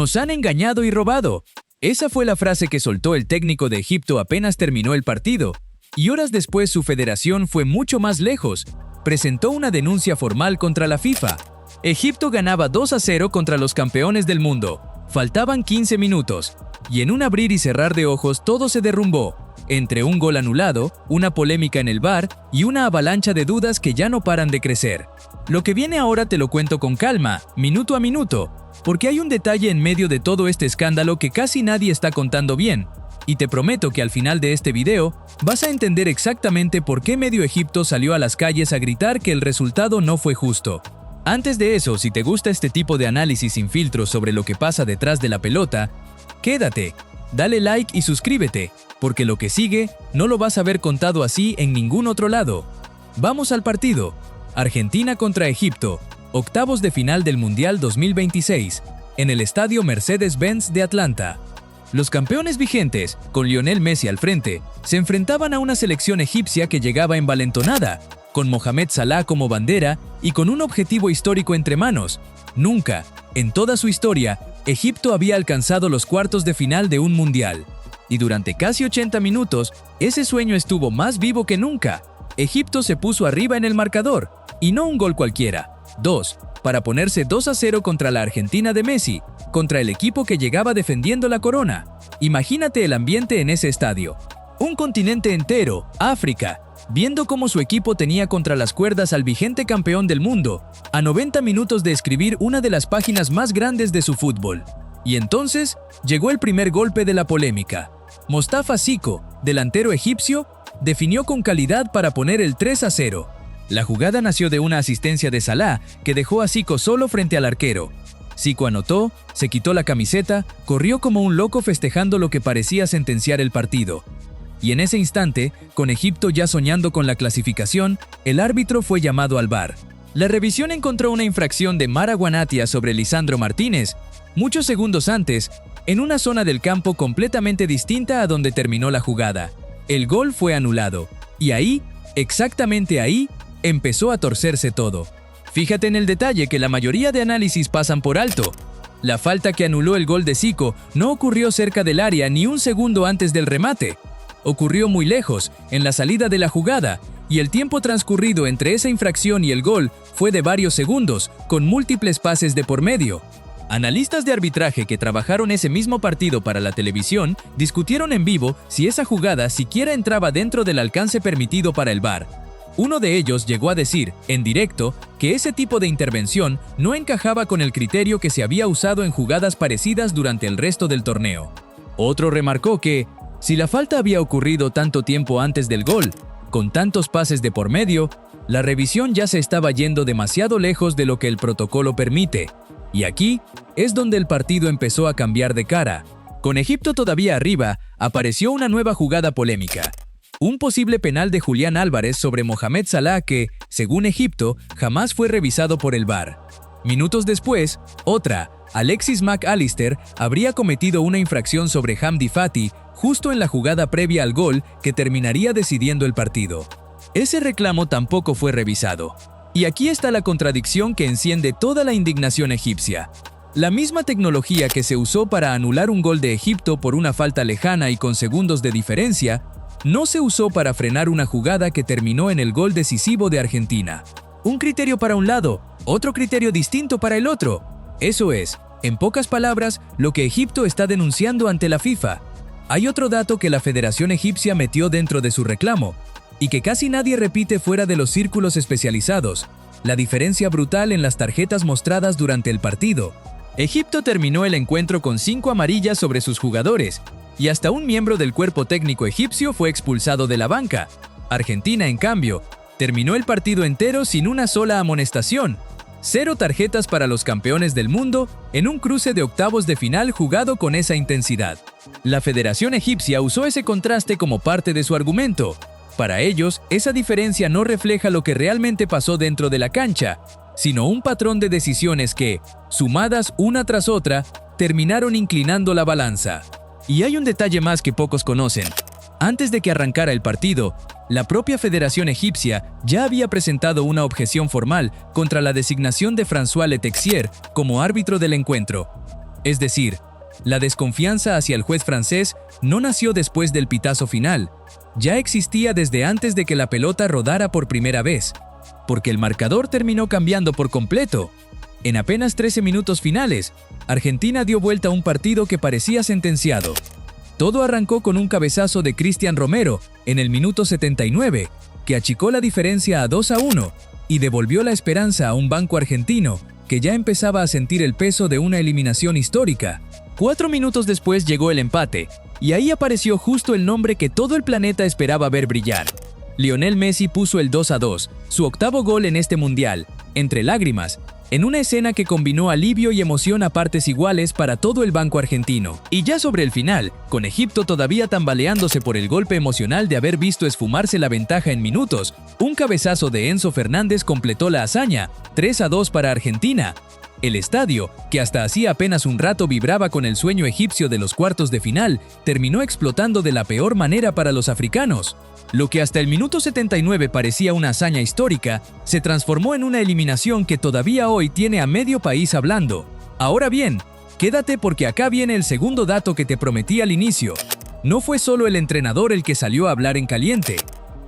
«Nos han engañado y robado». Esa fue la frase que soltó el técnico de Egipto apenas terminó el partido. Y horas después su federación fue mucho más lejos. Presentó una denuncia formal contra la FIFA. Egipto ganaba 2-0 contra los campeones del mundo. Faltaban 15 minutos. Y en un abrir y cerrar de ojos todo se derrumbó. Entre un gol anulado, una polémica en el VAR y una avalancha de dudas que ya no paran de crecer. Lo que viene ahora te lo cuento con calma, minuto a minuto, porque hay un detalle en medio de todo este escándalo que casi nadie está contando bien. Y te prometo que al final de este video vas a entender exactamente por qué medio Egipto salió a las calles a gritar que el resultado no fue justo. Antes de eso, si te gusta este tipo de análisis sin filtros sobre lo que pasa detrás de la pelota, quédate, dale like y suscríbete, porque lo que sigue no lo vas a ver contado así en ningún otro lado. Vamos al partido. Argentina contra Egipto, octavos de final del Mundial 2026, en el estadio Mercedes-Benz de Atlanta. Los campeones vigentes, con Lionel Messi al frente, se enfrentaban a una selección egipcia que llegaba envalentonada, con Mohamed Salah como bandera y con un objetivo histórico entre manos. Nunca, en toda su historia, Egipto había alcanzado los cuartos de final de un mundial. Y durante casi 80 minutos, ese sueño estuvo más vivo que nunca. Egipto se puso arriba en el marcador, y no un gol cualquiera, 2, para ponerse 2-0 contra la Argentina de Messi, contra el equipo que llegaba defendiendo la corona. Imagínate el ambiente en ese estadio. Un continente entero, África, viendo cómo su equipo tenía contra las cuerdas al vigente campeón del mundo, a 90 minutos de escribir una de las páginas más grandes de su fútbol. Y entonces, llegó el primer golpe de la polémica. Mostafa Zico, delantero egipcio, definió con calidad para poner el 3-0. La jugada nació de una asistencia de Salah que dejó a Zico solo frente al arquero. Zico anotó, se quitó la camiseta, corrió como un loco festejando lo que parecía sentenciar el partido. Y en ese instante, con Egipto ya soñando con la clasificación, el árbitro fue llamado al VAR. La revisión encontró una infracción de Mara Guanatia sobre Lisandro Martínez, muchos segundos antes, en una zona del campo completamente distinta a donde terminó la jugada. El gol fue anulado. Y ahí, exactamente ahí, empezó a torcerse todo. Fíjate en el detalle que la mayoría de análisis pasan por alto. La falta que anuló el gol de Zico no ocurrió cerca del área ni un segundo antes del remate. Ocurrió muy lejos, en la salida de la jugada, y el tiempo transcurrido entre esa infracción y el gol fue de varios segundos, con múltiples pases de por medio. Analistas de arbitraje que trabajaron ese mismo partido para la televisión discutieron en vivo si esa jugada siquiera entraba dentro del alcance permitido para el VAR. Uno de ellos llegó a decir, en directo, que ese tipo de intervención no encajaba con el criterio que se había usado en jugadas parecidas durante el resto del torneo. Otro remarcó que, si la falta había ocurrido tanto tiempo antes del gol, con tantos pases de por medio, la revisión ya se estaba yendo demasiado lejos de lo que el protocolo permite. Y aquí es donde el partido empezó a cambiar de cara. Con Egipto todavía arriba, apareció una nueva jugada polémica. Un posible penal de Julián Álvarez sobre Mohamed Salah que, según Egipto, jamás fue revisado por el VAR. Minutos después, otra, Alexis Mac Allister, habría cometido una infracción sobre Hamdi Fati justo en la jugada previa al gol que terminaría decidiendo el partido. Ese reclamo tampoco fue revisado. Y aquí está la contradicción que enciende toda la indignación egipcia. La misma tecnología que se usó para anular un gol de Egipto por una falta lejana y con segundos de diferencia, no se usó para frenar una jugada que terminó en el gol decisivo de Argentina. Un criterio para un lado, otro criterio distinto para el otro. Eso es, en pocas palabras, lo que Egipto está denunciando ante la FIFA. Hay otro dato que la Federación Egipcia metió dentro de su reclamo, y que casi nadie repite fuera de los círculos especializados: la diferencia brutal en las tarjetas mostradas durante el partido. Egipto terminó el encuentro con 5 amarillas sobre sus jugadores, y hasta un miembro del cuerpo técnico egipcio fue expulsado de la banca. Argentina, en cambio, terminó el partido entero sin una sola amonestación. 0 tarjetas para los campeones del mundo en un cruce de octavos de final jugado con esa intensidad. La Federación Egipcia usó ese contraste como parte de su argumento. Para ellos, esa diferencia no refleja lo que realmente pasó dentro de la cancha, sino un patrón de decisiones que, sumadas una tras otra, terminaron inclinando la balanza. Y hay un detalle más que pocos conocen. Antes de que arrancara el partido, la propia Federación Egipcia ya había presentado una objeción formal contra la designación de François Letexier como árbitro del encuentro. Es decir, la desconfianza hacia el juez francés no nació después del pitazo final, ya existía desde antes de que la pelota rodara por primera vez, porque el marcador terminó cambiando por completo. En apenas 13 minutos finales, Argentina dio vuelta a un partido que parecía sentenciado. Todo arrancó con un cabezazo de Cristian Romero en el minuto 79, que achicó la diferencia a 2-1 y devolvió la esperanza a un banco argentino que ya empezaba a sentir el peso de una eliminación histórica. 4 minutos después llegó el empate, y ahí apareció justo el nombre que todo el planeta esperaba ver brillar. Lionel Messi puso el 2-2, su octavo gol en este mundial, entre lágrimas, en una escena que combinó alivio y emoción a partes iguales para todo el banco argentino. Y ya sobre el final, con Egipto todavía tambaleándose por el golpe emocional de haber visto esfumarse la ventaja en minutos, un cabezazo de Enzo Fernández completó la hazaña, 3-2 para Argentina. El estadio, que hasta hacía apenas un rato vibraba con el sueño egipcio de los cuartos de final, terminó explotando de la peor manera para los africanos. Lo que hasta el minuto 79 parecía una hazaña histórica, se transformó en una eliminación que todavía hoy tiene a medio país hablando. Ahora bien, quédate porque acá viene el segundo dato que te prometí al inicio. No fue solo el entrenador el que salió a hablar en caliente.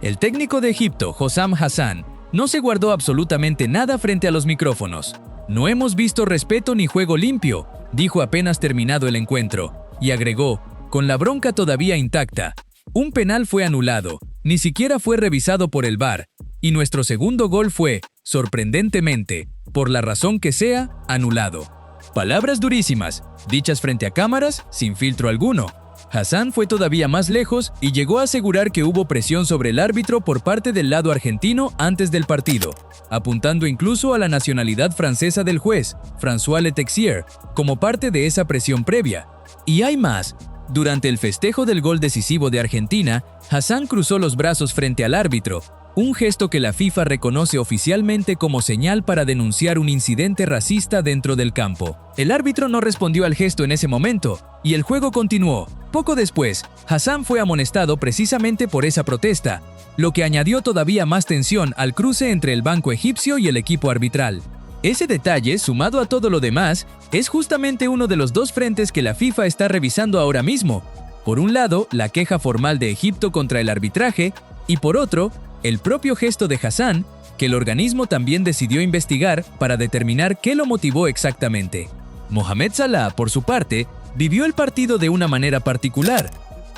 El técnico de Egipto, Hossam Hassan, no se guardó absolutamente nada frente a los micrófonos. No hemos visto respeto ni juego limpio, dijo apenas terminado el encuentro, y agregó, con la bronca todavía intacta, un penal fue anulado, ni siquiera fue revisado por el VAR, y nuestro segundo gol fue, sorprendentemente, por la razón que sea, anulado. Palabras durísimas, dichas frente a cámaras, sin filtro alguno. Hassan fue todavía más lejos y llegó a asegurar que hubo presión sobre el árbitro por parte del lado argentino antes del partido, apuntando incluso a la nacionalidad francesa del juez, François Letexier, como parte de esa presión previa. Y hay más. Durante el festejo del gol decisivo de Argentina, Hassan cruzó los brazos frente al árbitro, un gesto que la FIFA reconoce oficialmente como señal para denunciar un incidente racista dentro del campo. El árbitro no respondió al gesto en ese momento, y el juego continuó. Poco después, Hassan fue amonestado precisamente por esa protesta, lo que añadió todavía más tensión al cruce entre el banco egipcio y el equipo arbitral. Ese detalle, sumado a todo lo demás, es justamente uno de los dos frentes que la FIFA está revisando ahora mismo. Por un lado, la queja formal de Egipto contra el arbitraje, y por otro, el propio gesto de Hassan, que el organismo también decidió investigar para determinar qué lo motivó exactamente. Mohamed Salah, por su parte, vivió el partido de una manera particular.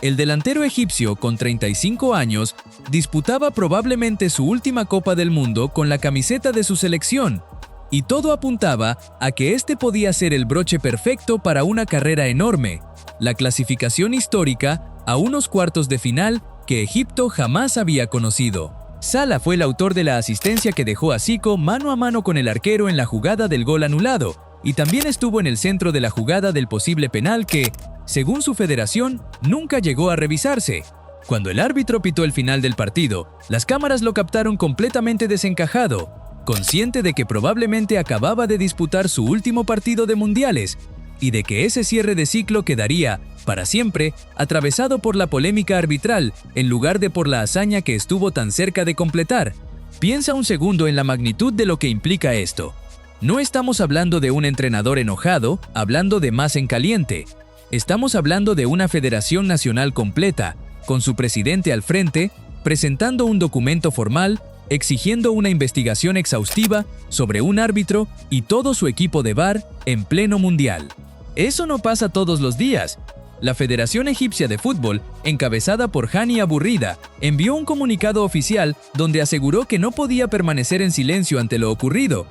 El delantero egipcio, con 35 años, disputaba probablemente su última Copa del Mundo con la camiseta de su selección, y todo apuntaba a que este podía ser el broche perfecto para una carrera enorme, la clasificación histórica a unos cuartos de final que Egipto jamás había conocido. Salah fue el autor de la asistencia que dejó a Zico mano a mano con el arquero en la jugada del gol anulado, y también estuvo en el centro de la jugada del posible penal que, según su federación, nunca llegó a revisarse. Cuando el árbitro pitó el final del partido, las cámaras lo captaron completamente desencajado, consciente de que probablemente acababa de disputar su último partido de mundiales y de que ese cierre de ciclo quedaría, para siempre, atravesado por la polémica arbitral en lugar de por la hazaña que estuvo tan cerca de completar. Piensa un segundo en la magnitud de lo que implica esto. No estamos hablando de un entrenador enojado, hablando de más en caliente. Estamos hablando de una federación nacional completa, con su presidente al frente, presentando un documento formal, exigiendo una investigación exhaustiva sobre un árbitro y todo su equipo de VAR en pleno mundial. Eso no pasa todos los días. La Federación Egipcia de Fútbol, encabezada por Hani Aburrida, envió un comunicado oficial donde aseguró que no podía permanecer en silencio ante lo ocurrido,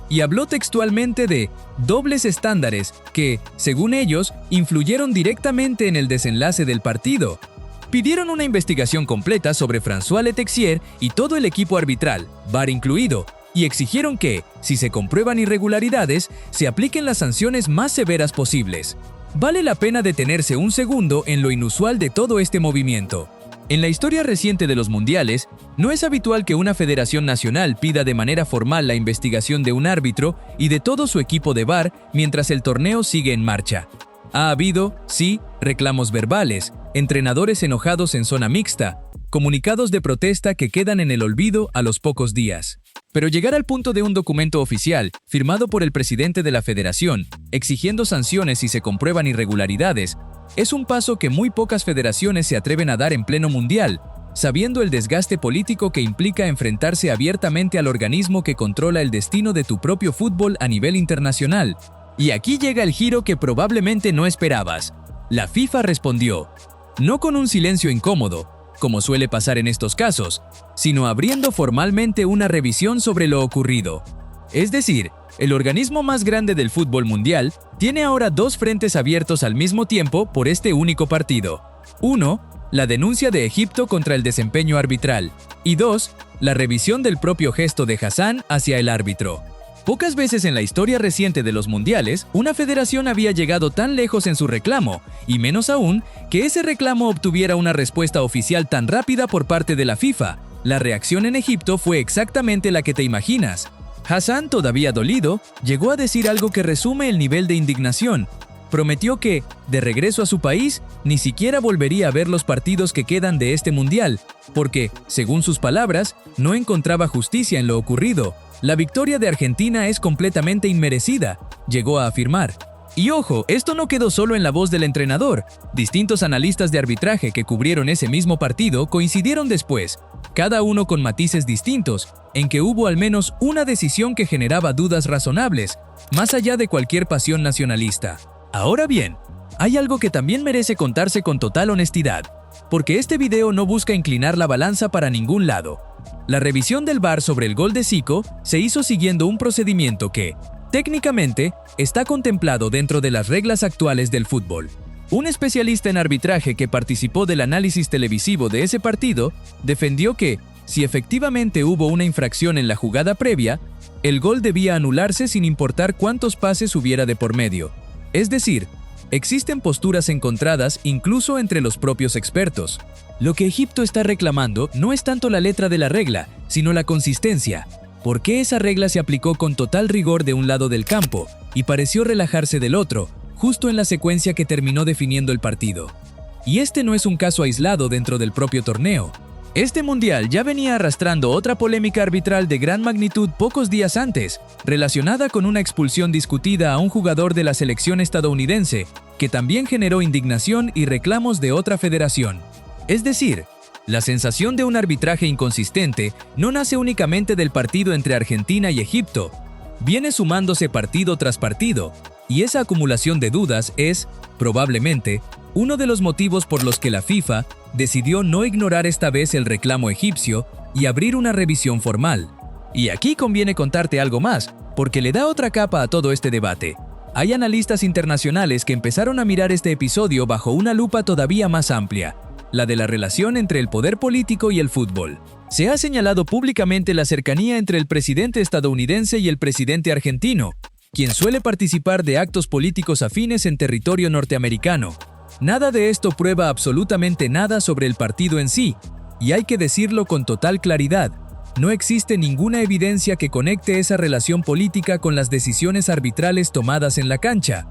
y habló textualmente de dobles estándares que, según ellos, influyeron directamente en el desenlace del partido. Pidieron una investigación completa sobre François Letexier y todo el equipo arbitral, VAR incluido, y exigieron que, si se comprueban irregularidades, se apliquen las sanciones más severas posibles. Vale la pena detenerse un segundo en lo inusual de todo este movimiento. En la historia reciente de los mundiales, no es habitual que una federación nacional pida de manera formal la investigación de un árbitro y de todo su equipo de VAR mientras el torneo sigue en marcha. Ha habido, sí, reclamos verbales, entrenadores enojados en zona mixta, comunicados de protesta que quedan en el olvido a los pocos días. Pero llegar al punto de un documento oficial, firmado por el presidente de la federación, exigiendo sanciones si se comprueban irregularidades, es un paso que muy pocas federaciones se atreven a dar en pleno mundial, sabiendo el desgaste político que implica enfrentarse abiertamente al organismo que controla el destino de tu propio fútbol a nivel internacional. Y aquí llega el giro que probablemente no esperabas. La FIFA respondió, no con un silencio incómodo, como suele pasar en estos casos, sino abriendo formalmente una revisión sobre lo ocurrido. Es decir, el organismo más grande del fútbol mundial tiene ahora dos frentes abiertos al mismo tiempo por este único partido. 1. La denuncia de Egipto contra el desempeño arbitral. Y 2. La revisión del propio gesto de Hassan hacia el árbitro. Pocas veces en la historia reciente de los mundiales, una federación había llegado tan lejos en su reclamo, y menos aún, que ese reclamo obtuviera una respuesta oficial tan rápida por parte de la FIFA. La reacción en Egipto fue exactamente la que te imaginas. Hassan, todavía dolido, llegó a decir algo que resume el nivel de indignación. Prometió que, de regreso a su país, ni siquiera volvería a ver los partidos que quedan de este mundial, porque, según sus palabras, no encontraba justicia en lo ocurrido. La victoria de Argentina es completamente inmerecida, llegó a afirmar. Y ojo, esto no quedó solo en la voz del entrenador. Distintos analistas de arbitraje que cubrieron ese mismo partido coincidieron después, cada uno con matices distintos, en que hubo al menos una decisión que generaba dudas razonables, más allá de cualquier pasión nacionalista. Ahora bien, hay algo que también merece contarse con total honestidad, porque este video no busca inclinar la balanza para ningún lado. La revisión del VAR sobre el gol de Zico se hizo siguiendo un procedimiento que, técnicamente, está contemplado dentro de las reglas actuales del fútbol. Un especialista en arbitraje que participó del análisis televisivo de ese partido defendió que, si efectivamente hubo una infracción en la jugada previa, el gol debía anularse sin importar cuántos pases hubiera de por medio. Es decir, existen posturas encontradas incluso entre los propios expertos. Lo que Egipto está reclamando no es tanto la letra de la regla, sino la consistencia. ¿Por qué esa regla se aplicó con total rigor de un lado del campo y pareció relajarse del otro, justo en la secuencia que terminó definiendo el partido? Y este no es un caso aislado dentro del propio torneo. Este mundial ya venía arrastrando otra polémica arbitral de gran magnitud pocos días antes, relacionada con una expulsión discutida a un jugador de la selección estadounidense, que también generó indignación y reclamos de otra federación. Es decir, la sensación de un arbitraje inconsistente no nace únicamente del partido entre Argentina y Egipto, viene sumándose partido tras partido, y esa acumulación de dudas es, probablemente, uno de los motivos por los que la FIFA decidió no ignorar esta vez el reclamo egipcio y abrir una revisión formal. Y aquí conviene contarte algo más, porque le da otra capa a todo este debate. Hay analistas internacionales que empezaron a mirar este episodio bajo una lupa todavía más amplia, la de la relación entre el poder político y el fútbol. Se ha señalado públicamente la cercanía entre el presidente estadounidense y el presidente argentino, quien suele participar de actos políticos afines en territorio norteamericano. Nada de esto prueba absolutamente nada sobre el partido en sí, y hay que decirlo con total claridad, no existe ninguna evidencia que conecte esa relación política con las decisiones arbitrales tomadas en la cancha.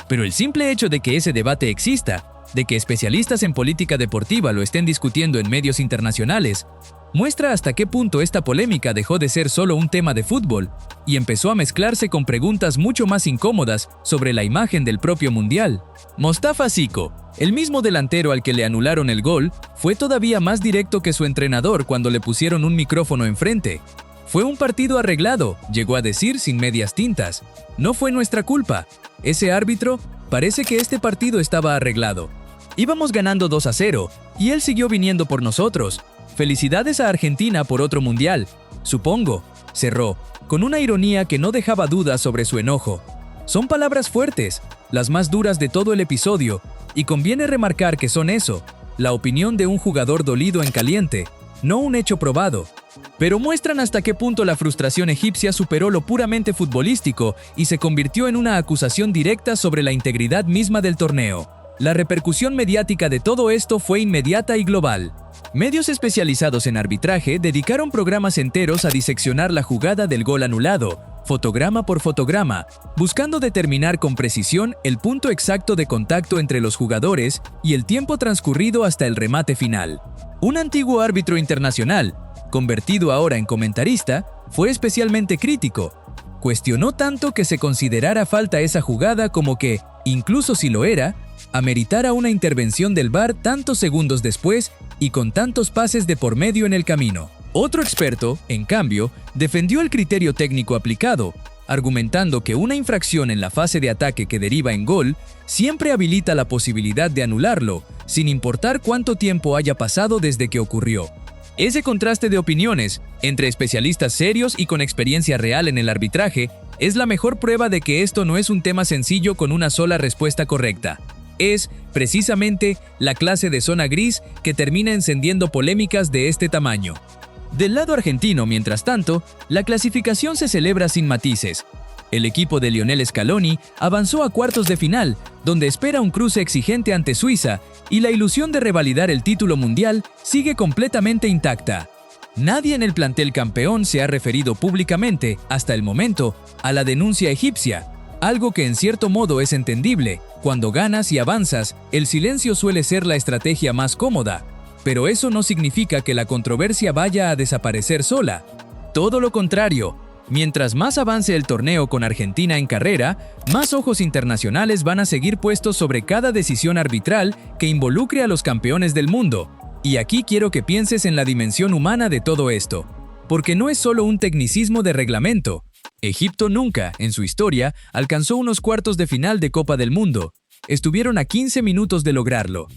Pero el simple hecho de que ese debate exista, de que especialistas en política deportiva lo estén discutiendo en medios internacionales, muestra hasta qué punto esta polémica dejó de ser solo un tema de fútbol y empezó a mezclarse con preguntas mucho más incómodas sobre la imagen del propio mundial. Mostafa Zico, el mismo delantero al que le anularon el gol, fue todavía más directo que su entrenador cuando le pusieron un micrófono enfrente. Fue un partido arreglado, llegó a decir sin medias tintas. No fue nuestra culpa. Ese árbitro, parece que este partido estaba arreglado. Íbamos ganando 2-0 y él siguió viniendo por nosotros. Felicidades a Argentina por otro mundial, supongo, cerró, con una ironía que no dejaba dudas sobre su enojo. Son palabras fuertes, las más duras de todo el episodio, y conviene remarcar que son eso, la opinión de un jugador dolido en caliente, no un hecho probado. Pero muestran hasta qué punto la frustración egipcia superó lo puramente futbolístico y se convirtió en una acusación directa sobre la integridad misma del torneo. La repercusión mediática de todo esto fue inmediata y global. Medios especializados en arbitraje dedicaron programas enteros a diseccionar la jugada del gol anulado, fotograma por fotograma, buscando determinar con precisión el punto exacto de contacto entre los jugadores y el tiempo transcurrido hasta el remate final. Un antiguo árbitro internacional, convertido ahora en comentarista, fue especialmente crítico. Cuestionó tanto que se considerara falta esa jugada como que, incluso si lo era, ameritara una intervención del VAR tantos segundos después y con tantos pases de por medio en el camino. Otro experto, en cambio, defendió el criterio técnico aplicado, argumentando que una infracción en la fase de ataque que deriva en gol siempre habilita la posibilidad de anularlo, sin importar cuánto tiempo haya pasado desde que ocurrió. Ese contraste de opiniones, entre especialistas serios y con experiencia real en el arbitraje, es la mejor prueba de que esto no es un tema sencillo con una sola respuesta correcta. Es, precisamente, la clase de zona gris que termina encendiendo polémicas de este tamaño. Del lado argentino, mientras tanto, la clasificación se celebra sin matices. El equipo de Lionel Scaloni avanzó a cuartos de final, donde espera un cruce exigente ante Suiza, y la ilusión de revalidar el título mundial sigue completamente intacta. Nadie en el plantel campeón se ha referido públicamente, hasta el momento, a la denuncia egipcia, algo que en cierto modo es entendible. Cuando ganas y avanzas, el silencio suele ser la estrategia más cómoda, pero eso no significa que la controversia vaya a desaparecer sola. Todo lo contrario. Mientras más avance el torneo con Argentina en carrera, más ojos internacionales van a seguir puestos sobre cada decisión arbitral que involucre a los campeones del mundo. Y aquí quiero que pienses en la dimensión humana de todo esto, porque no es solo un tecnicismo de reglamento. Egipto nunca, en su historia, alcanzó unos cuartos de final de Copa del Mundo. Estuvieron a 15 minutos de lograrlo.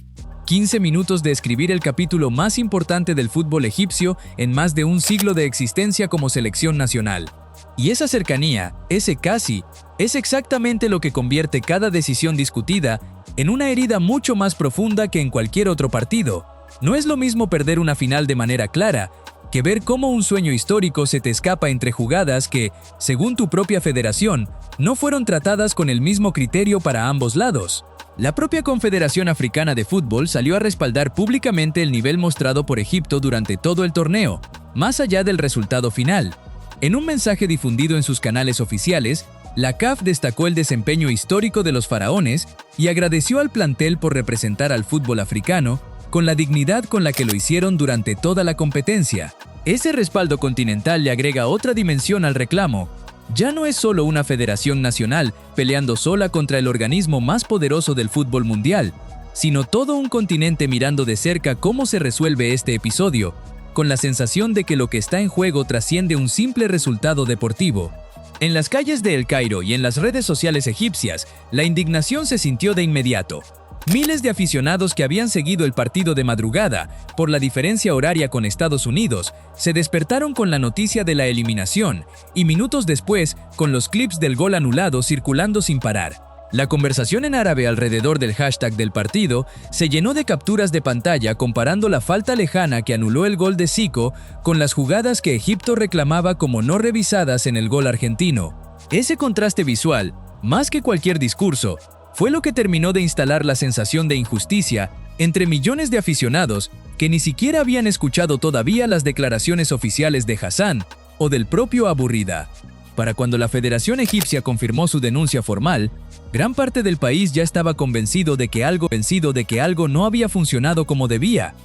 15 minutos de escribir el capítulo más importante del fútbol egipcio en más de un siglo de existencia como selección nacional. Y esa cercanía, ese casi, es exactamente lo que convierte cada decisión discutida en una herida mucho más profunda que en cualquier otro partido. No es lo mismo perder una final de manera clara que ver cómo un sueño histórico se te escapa entre jugadas que, según tu propia federación, no fueron tratadas con el mismo criterio para ambos lados. La propia Confederación Africana de Fútbol salió a respaldar públicamente el nivel mostrado por Egipto durante todo el torneo, más allá del resultado final. En un mensaje difundido en sus canales oficiales, la CAF destacó el desempeño histórico de los faraones y agradeció al plantel por representar al fútbol africano con la dignidad con la que lo hicieron durante toda la competencia. Ese respaldo continental le agrega otra dimensión al reclamo. Ya no es solo una federación nacional peleando sola contra el organismo más poderoso del fútbol mundial, sino todo un continente mirando de cerca cómo se resuelve este episodio, con la sensación de que lo que está en juego trasciende un simple resultado deportivo. En las calles de El Cairo y en las redes sociales egipcias, la indignación se sintió de inmediato. Miles de aficionados que habían seguido el partido de madrugada, por la diferencia horaria con Estados Unidos, se despertaron con la noticia de la eliminación y minutos después con los clips del gol anulado circulando sin parar. La conversación en árabe alrededor del hashtag del partido se llenó de capturas de pantalla comparando la falta lejana que anuló el gol de Zico con las jugadas que Egipto reclamaba como no revisadas en el gol argentino. Ese contraste visual, más que cualquier discurso, fue lo que terminó de instalar la sensación de injusticia entre millones de aficionados que ni siquiera habían escuchado todavía las declaraciones oficiales de Hassan o del propio Abu Rida. Para cuando la Federación Egipcia confirmó su denuncia formal, gran parte del país ya estaba convencido de que algo no había funcionado como debía.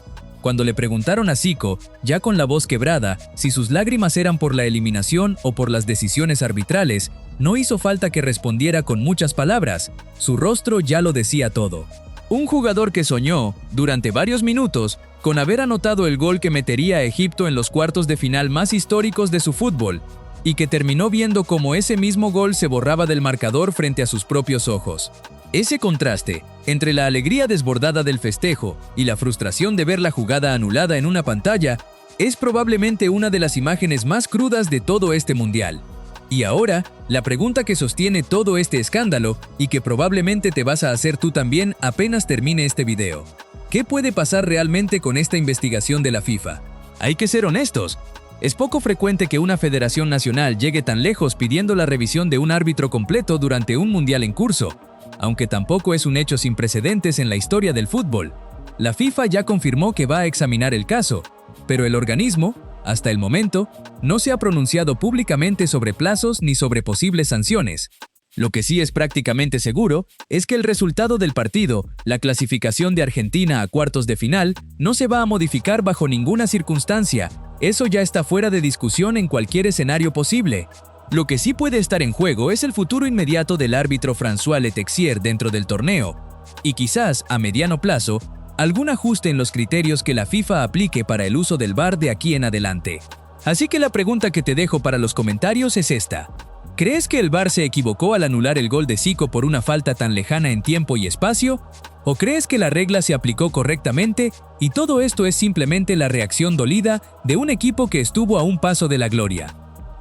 Cuando le preguntaron a Zico, ya con la voz quebrada, si sus lágrimas eran por la eliminación o por las decisiones arbitrales, no hizo falta que respondiera con muchas palabras. Su rostro ya lo decía todo. Un jugador que soñó, durante varios minutos, con haber anotado el gol que metería a Egipto en los cuartos de final más históricos de su fútbol, y que terminó viendo cómo ese mismo gol se borraba del marcador frente a sus propios ojos. Ese contraste, entre la alegría desbordada del festejo y la frustración de ver la jugada anulada en una pantalla, es probablemente una de las imágenes más crudas de todo este mundial. Y ahora, la pregunta que sostiene todo este escándalo, y que probablemente te vas a hacer tú también apenas termine este video. ¿Qué puede pasar realmente con esta investigación de la FIFA? Hay que ser honestos. Es poco frecuente que una federación nacional llegue tan lejos pidiendo la revisión de un árbitro completo durante un mundial en curso, aunque tampoco es un hecho sin precedentes en la historia del fútbol. La FIFA ya confirmó que va a examinar el caso, pero el organismo, hasta el momento, no se ha pronunciado públicamente sobre plazos ni sobre posibles sanciones. Lo que sí es prácticamente seguro es que el resultado del partido, la clasificación de Argentina a cuartos de final, no se va a modificar bajo ninguna circunstancia. Eso ya está fuera de discusión en cualquier escenario posible. Lo que sí puede estar en juego es el futuro inmediato del árbitro François Letexier dentro del torneo, y quizás, a mediano plazo, algún ajuste en los criterios que la FIFA aplique para el uso del VAR de aquí en adelante. Así que la pregunta que te dejo para los comentarios es esta. ¿Crees que el VAR se equivocó al anular el gol de Zico por una falta tan lejana en tiempo y espacio? ¿O crees que la regla se aplicó correctamente y todo esto es simplemente la reacción dolida de un equipo que estuvo a un paso de la gloria?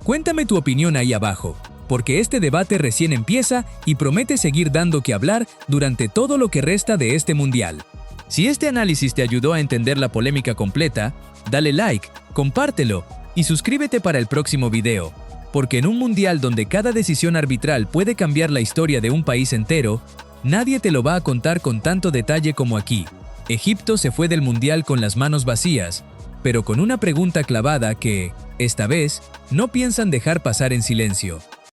Cuéntame tu opinión ahí abajo, porque este debate recién empieza y promete seguir dando que hablar durante todo lo que resta de este mundial. Si este análisis te ayudó a entender la polémica completa, dale like, compártelo y suscríbete para el próximo video, porque en un mundial donde cada decisión arbitral puede cambiar la historia de un país entero, nadie te lo va a contar con tanto detalle como aquí. Egipto se fue del mundial con las manos vacías, pero con una pregunta clavada que, esta vez, no piensan dejar pasar en silencio.